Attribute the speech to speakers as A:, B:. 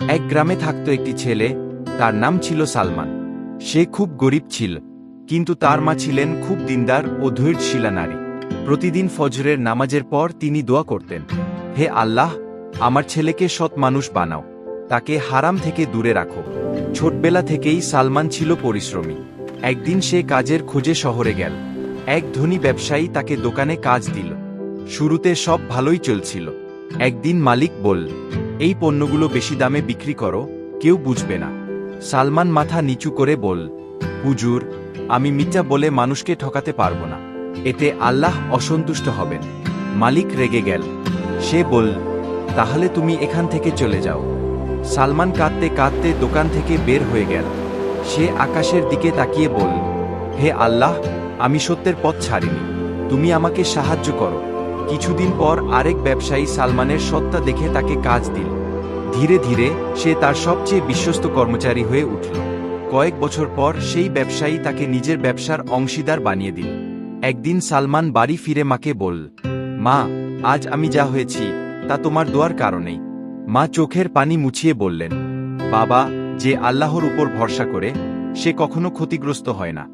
A: এক গ্রামে থাকত একটি ছেলে, তার নাম ছিল সালমান। সে খুব গরিব ছিল, কিন্তু তার মা ছিলেন খুব দিনদার ও ধৈর্যশীলা নারী। প্রতিদিন ফজরের নামাজের পর তিনি দোয়া করতেন, হে আল্লাহ, আমার ছেলেকে সৎ মানুষ বানাও, তাকে হারাম থেকে দূরে রাখো। ছোটবেলা থেকেই সালমান ছিল পরিশ্রমী। একদিন সে কাজের খোঁজে শহরে গেল। এক ধনী ব্যবসায়ী তাকে দোকানে কাজ দিল। শুরুতে সব ভালোই চলছিল। একদিন মালিক বলল, এই পণ্যগুলো বেশি দামে বিক্রি করো, কেউ বুঝবে না। সালমান মাথা নিচু করে বলল, হুজুর, আমি মিথ্যা বলে মানুষকে ঠকাতে পারবো না, এতে আল্লাহ অসন্তুষ্ট হবেন। মালিক রেগে গেল। সে বলল, তাহলে তুমি এখান থেকে চলে যাও। সালমান কাঁদতে কাঁদতে দোকান থেকে বের হয়ে গেল। সে আকাশের দিকে তাকিয়ে বলল, হে আল্লাহ, আমি সত্যের পথ ছাড়িনি, তুমি আমাকে সাহায্য করো। কিছুদিন পর আরেক ব্যবসায়ী সালমানের সত্তা দেখে তাকে কাজ দিল। ধীরে ধীরে সে তার সবচেয়ে বিশ্বস্ত কর্মচারী হয়ে উঠল। কয়েক বছর পর সেই ব্যবসায়ী তাকে নিজের ব্যবসার অংশীদার বানিয়ে দিল। একদিন সালমান বাড়ি ফিরে মাকে বলল, মা, আজ আমি যা হয়েছি তা তোমার দোয়ার কারণেই। মা চোখের পানি মুছিয়ে বললেন, বাবা, যে আল্লাহর উপর ভরসা করে সে কখনো ক্ষতিগ্রস্ত হয় না।